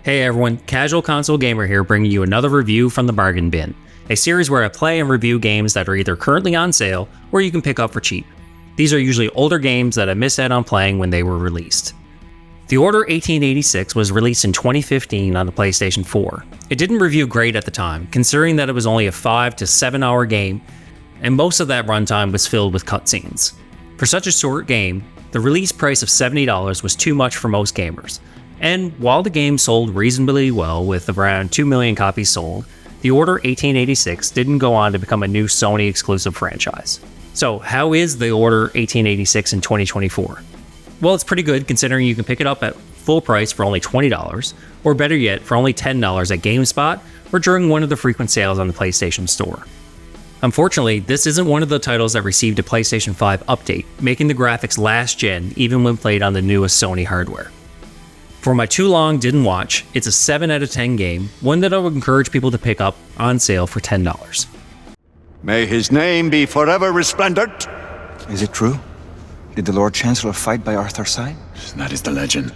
Hey everyone, Casual Console Gamer here, bringing you another review from the Bargain Bin, a series where I play and review games that are either currently on sale or you can pick up for cheap. These are usually older games that I missed out on playing when they were released. The Order 1886 was released in 2015 on the PlayStation 4. It didn't review great at the time, considering that it was only a 5 to 7 hour game, and most of that runtime was filled with cutscenes. For such a short game, the release price of $70 was too much for most gamers. And while the game sold reasonably well with around 2 million copies sold, the Order 1886 didn't go on to become a new Sony exclusive franchise. So how is the Order 1886 in 2024? Well, it's pretty good considering you can pick it up at full price for only $20, or better yet, for only $10 at GameSpot or during one of the frequent sales on the PlayStation Store. Unfortunately, this isn't one of the titles that received a PlayStation 5 update, making the graphics last gen even when played on the newest Sony hardware. For my too long didn't watch, it's a 7 out of 10 game, one that I would encourage people to pick up on sale for $10. May his name be forever resplendent. Is it true? Did the Lord Chancellor fight by Arthur's side? That is the legend.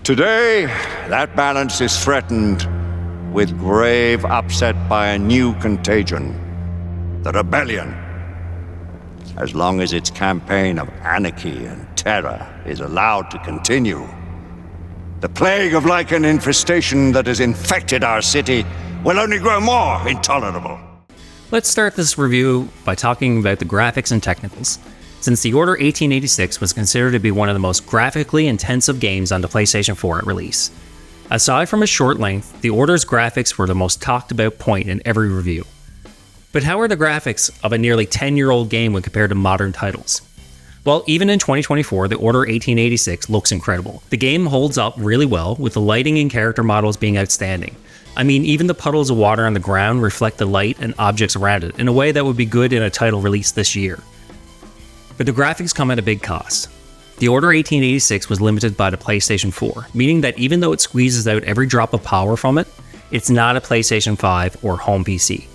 Today, that balance is threatened with grave upset by a new contagion. The rebellion. As long as its campaign of anarchy and terror is allowed to continue, the plague of lichen infestation that has infected our city will only grow more intolerable. Let's start this review by talking about the graphics and technicals. Since the Order 1886 was considered to be one of the most graphically intensive games on the PlayStation 4 at release. Aside from its short length, the Order's graphics were the most talked about point in every review. But how are the graphics of a nearly 10-year-old game when compared to modern titles? Well, even in 2024, the Order 1886 looks incredible. The game holds up really well, with the lighting and character models being outstanding. I mean, even the puddles of water on the ground reflect the light and objects around it in a way that would be good in a title released this year. But the graphics come at a big cost. The Order 1886 was limited by the PlayStation 4, meaning that even though it squeezes out every drop of power from it, it's not a PlayStation 5 or home PC.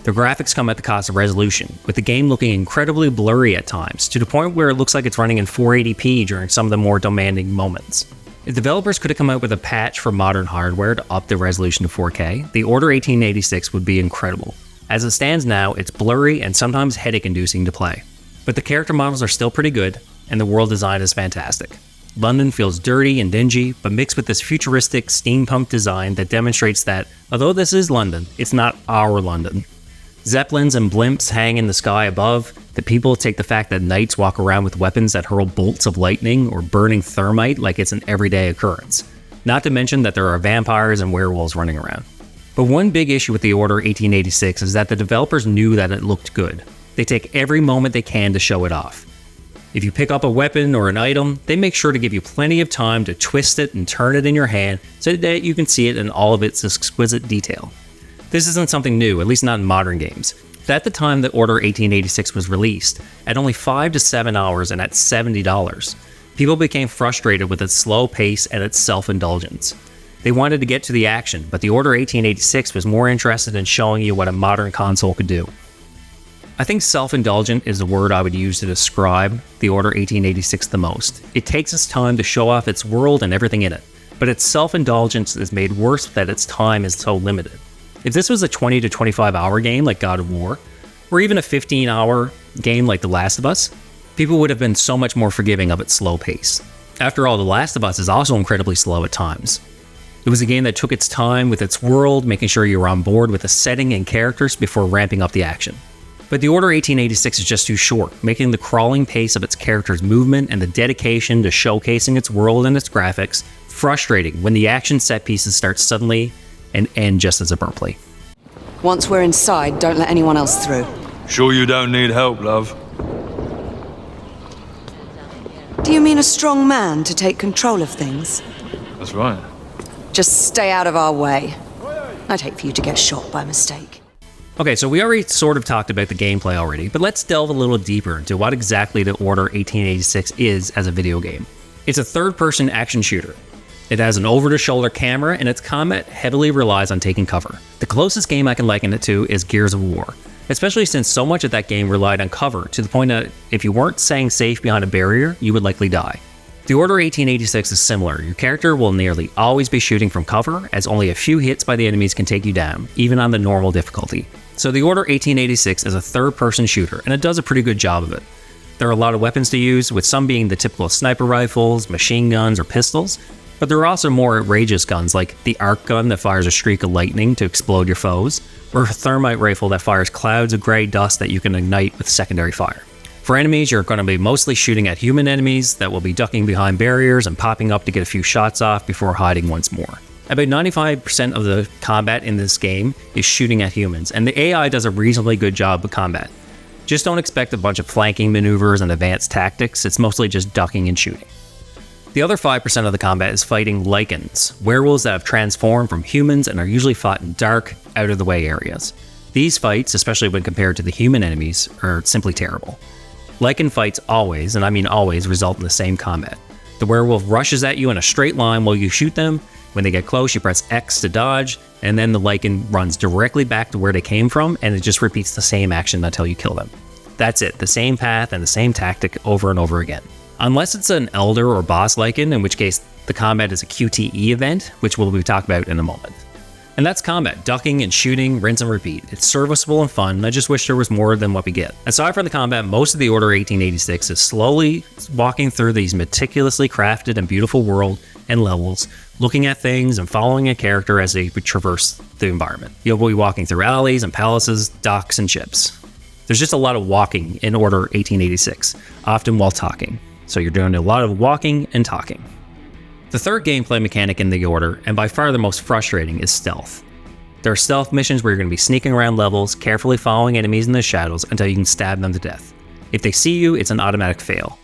The graphics come at the cost of resolution, with the game looking incredibly blurry at times, to the point where it looks like it's running in 480p during some of the more demanding moments. If developers could have come out with a patch for modern hardware to up the resolution to 4K, the Order 1886 would be incredible. As it stands now, it's blurry and sometimes headache-inducing to play. But the character models are still pretty good, and the world design is fantastic. London feels dirty and dingy, but mixed with this futuristic steampunk design that demonstrates that, although this is London, it's not our London. Zeppelins and blimps hang in the sky above. The people take the fact that knights walk around with weapons that hurl bolts of lightning or burning thermite like it's an everyday occurrence. Not to mention that there are vampires and werewolves running around. But one big issue with the Order 1886 is that the developers knew that it looked good. They take every moment they can to show it off. If you pick up a weapon or an item, they make sure to give you plenty of time to twist it and turn it in your hand so that you can see it in all of its exquisite detail. This isn't something new, at least not in modern games. At the time that Order 1886 was released, at only 5 to 7 hours and at $70, people became frustrated with its slow pace and its self-indulgence. They wanted to get to the action, but the Order 1886 was more interested in showing you what a modern console could do. I think self-indulgent is the word I would use to describe the Order 1886 the most. It takes its time to show off its world and everything in it, but its self-indulgence is made worse that its time is so limited. If this was a 20 to 25 hour game like God of War, or even a 15-hour game like The Last of Us, people would have been so much more forgiving of its slow pace. After all, The Last of Us is also incredibly slow at times. It was a game that took its time with its world, making sure you were on board with the setting and characters before ramping up the action. But the Order 1886 is just too short, making the crawling pace of its characters' movement and the dedication to showcasing its world and its graphics frustrating when the action set pieces start suddenly and end just as abruptly. Once we're inside, don't let anyone else through. Sure you don't need help, love? Do you mean a strong man to take control of things? That's right. Just stay out of our way. I'd hate for you to get shot by mistake. Okay, so we already sort of talked about the gameplay already, but let's delve a little deeper into what exactly the Order 1886 is as a video game. It's a third-person action shooter. It has an over-the-shoulder camera, and its combat heavily relies on taking cover. The closest game I can liken it to is Gears of War, especially since so much of that game relied on cover, to the point that if you weren't staying safe behind a barrier, you would likely die. The Order 1886 is similar. Your character will nearly always be shooting from cover, as only a few hits by the enemies can take you down, even on the normal difficulty. So the Order 1886 is a third-person shooter, and it does a pretty good job of it. There are a lot of weapons to use, with some being the typical sniper rifles, machine guns, or pistols, but there are also more outrageous guns like the arc gun that fires a streak of lightning to explode your foes, or a thermite rifle that fires clouds of grey dust that you can ignite with secondary fire. For enemies, you're going to be mostly shooting at human enemies that will be ducking behind barriers and popping up to get a few shots off before hiding once more. About 95% of the combat in this game is shooting at humans, and the AI does a reasonably good job of combat. Just don't expect a bunch of flanking maneuvers and advanced tactics, it's mostly just ducking and shooting. The other 5% of the combat is fighting Lycans, werewolves that have transformed from humans and are usually fought in dark, out-of-the-way areas. These fights, especially when compared to the human enemies, are simply terrible. Lycan fights always, and I mean always, result in the same combat. The werewolf rushes at you in a straight line while you shoot them. When they get close, you press X to dodge, and then the Lycan runs directly back to where they came from, and it just repeats the same action until you kill them. That's it, the same path and the same tactic over and over again. Unless it's an Elder or Boss Lycan, in which case the combat is a QTE event, which we'll be talking about in a moment. And that's combat, ducking and shooting, rinse and repeat. It's serviceable and fun, I just wish there was more than what we get. Aside from the combat, most of the Order 1886 is slowly walking through these meticulously crafted and beautiful world and levels, looking at things and following a character as they traverse the environment. You'll be walking through alleys and palaces, docks and ships. There's just a lot of walking in Order 1886, often while talking. So you're doing a lot of walking and talking. The third gameplay mechanic in the Order, and by far the most frustrating, is stealth. There are stealth missions where you're going to be sneaking around levels, carefully following enemies in the shadows until you can stab them to death. If they see you, it's an automatic fail.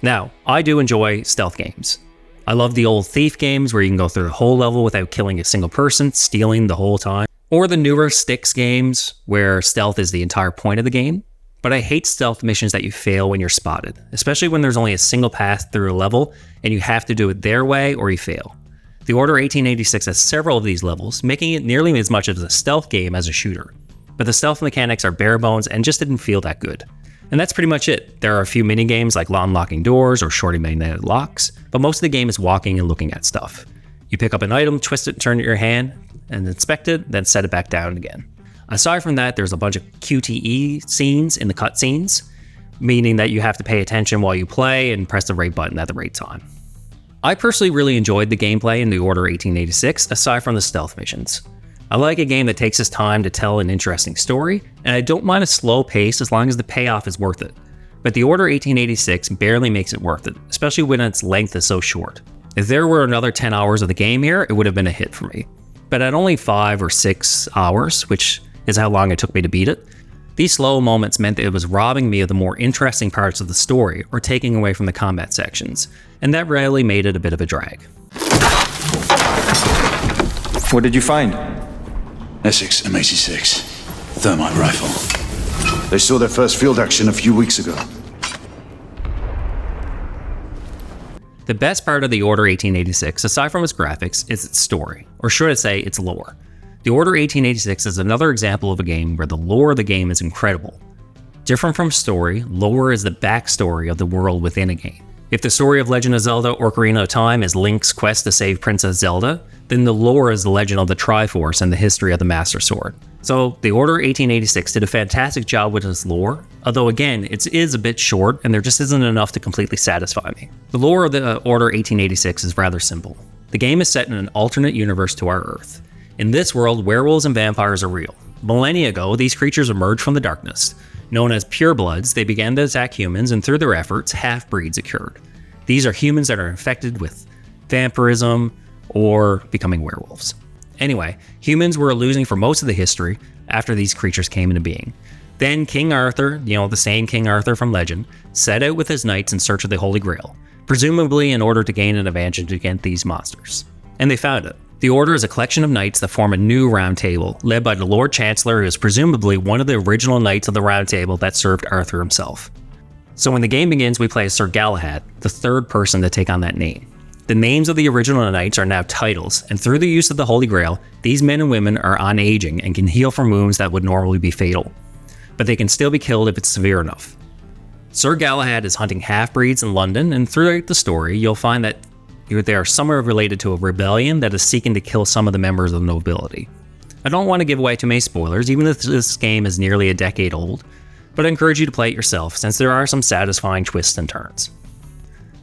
Now, I do enjoy stealth games. I love the old Thief games where you can go through the whole level without killing a single person, stealing the whole time. Or the newer Styx games where stealth is the entire point of the game. But I hate stealth missions that you fail when you're spotted, especially when there's only a single path through a level and you have to do it their way or you fail. The Order 1886 has several of these levels, making it nearly as much of a stealth game as a shooter. But the stealth mechanics are bare bones and just didn't feel that good. And that's pretty much it. There are a few mini-games like unlocking doors or shorting magnetic locks, but most of the game is walking and looking at stuff. You pick up an item, twist it, turn it in your hand, and inspect it, then set it back down again. Aside from that, there's a bunch of QTE scenes in the cutscenes, meaning that you have to pay attention while you play and press the right button at the right time. I personally really enjoyed the gameplay in the Order 1886, aside from the stealth missions. I like a game that takes its time to tell an interesting story, and I don't mind a slow pace as long as the payoff is worth it. But the Order 1886 barely makes it worth it, especially when its length is so short. If there were another 10 hours of the game here, it would have been a hit for me. But at only 5 or 6 hours, which is how long it took me to beat it, these slow moments meant that it was robbing me of the more interesting parts of the story or taking away from the combat sections, and that really made it a bit of a drag. What did you find? Essex M86, thermite rifle. They saw their first field action a few weeks ago. The best part of the Order 1886, aside from its graphics, is its story, or should I say, its lore. The Order 1886 is another example of a game where the lore of the game is incredible. Different from story, lore is the backstory of the world within a game. If the story of Legend of Zelda Ocarina of Time is Link's quest to save Princess Zelda, then the lore is the legend of the Triforce and the history of the Master Sword. So, the Order 1886 did a fantastic job with its lore, although again, it is a bit short and there just isn't enough to completely satisfy me. The lore of the Order 1886 is rather simple. The game is set in an alternate universe to our Earth. In this world, werewolves and vampires are real. Millennia ago, these creatures emerged from the darkness. Known as purebloods, they began to attack humans, and through their efforts, half-breeds occurred. These are humans that are infected with vampirism or becoming werewolves. Anyway, humans were losing for most of the history after these creatures came into being. Then King Arthur, the same King Arthur from legend, set out with his knights in search of the Holy Grail, presumably in order to gain an advantage against these monsters. And they found it. The Order is a collection of knights that form a new Round Table, led by the Lord Chancellor, who is presumably one of the original knights of the Round Table that served Arthur himself. So when the game begins, we play as Sir Galahad, the third person to take on that name. The names of the original knights are now titles, and through the use of the Holy Grail, these men and women are unaging and can heal from wounds that would normally be fatal. But they can still be killed if it's severe enough. Sir Galahad is hunting half-breeds in London, and throughout the story, you'll find that they are somewhere related to a rebellion that is seeking to kill some of the members of the nobility. I don't want to give away too many spoilers, even if this game is nearly a decade old, but I encourage you to play it yourself since there are some satisfying twists and turns.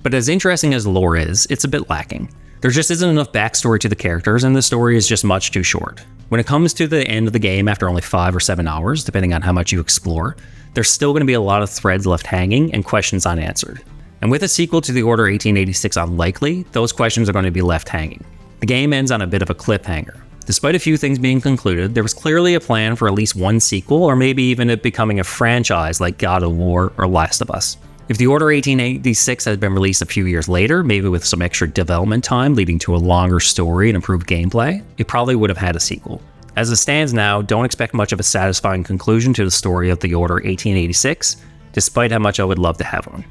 But as interesting as the lore is, it's a bit lacking. There just isn't enough backstory to the characters, and the story is just much too short. When it comes to the end of the game after only 5 or 7 hours, depending on how much you explore, there's still going to be a lot of threads left hanging and questions unanswered. And with a sequel to The Order 1886 unlikely, those questions are going to be left hanging. The game ends on a bit of a cliffhanger. Despite a few things being concluded, there was clearly a plan for at least one sequel, or maybe even it becoming a franchise like God of War or Last of Us. If The Order 1886 had been released a few years later, maybe with some extra development time leading to a longer story and improved gameplay, it probably would have had a sequel. As it stands now, don't expect much of a satisfying conclusion to the story of The Order 1886, despite how much I would love to have one.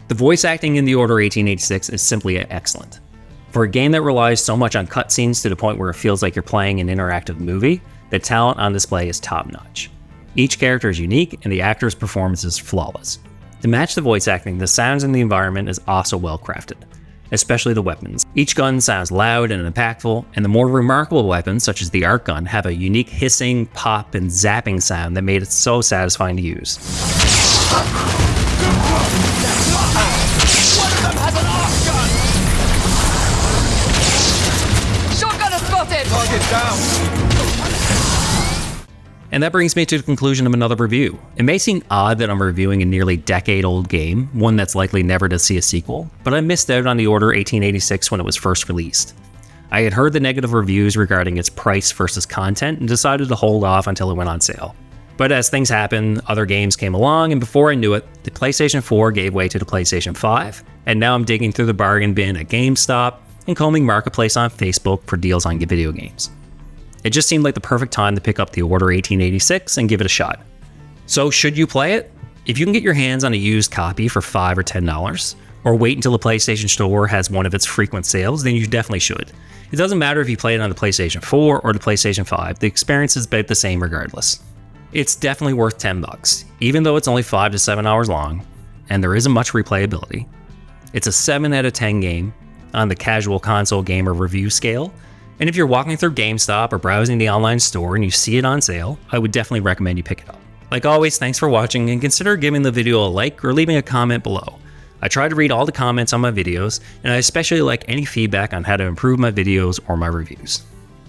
The voice acting in The Order 1886 is simply excellent. For a game that relies so much on cutscenes to the point where it feels like you're playing an interactive movie, the talent on display is top-notch. Each character is unique, and the actor's performance is flawless. To match the voice acting, the sounds in the environment is also well crafted, especially the weapons. Each gun sounds loud and impactful, and the more remarkable weapons, such as the arc gun, have a unique hissing, pop, and zapping sound that made it so satisfying to use. And that brings me to the conclusion of another review. It may seem odd that I'm reviewing a nearly decade-old game, one that's likely never to see a sequel, but I missed out on The Order 1886 when it was first released. I had heard the negative reviews regarding its price versus content and decided to hold off until it went on sale. But as things happened, other games came along, and before I knew it, the PlayStation 4 gave way to the PlayStation 5, and now I'm digging through the bargain bin at GameStop and combing Marketplace on Facebook for deals on video games. It just seemed like the perfect time to pick up The Order 1886 and give it a shot. So should you play it? If you can get your hands on a used copy for $5 or $10, or wait until the PlayStation Store has one of its frequent sales, then you definitely should. It doesn't matter if you play it on the PlayStation 4 or the PlayStation 5, the experience is about the same regardless. It's definitely worth $10, even though it's only 5 to 7 hours long, and there isn't much replayability. It's a 7 out of 10 game on the casual console gamer review scale, and if you're walking through GameStop or browsing the online store and you see it on sale, I would definitely recommend you pick it up. Like always, thanks for watching, and consider giving the video a like or leaving a comment below. I try to read all the comments on my videos, and I especially like any feedback on how to improve my videos or my reviews.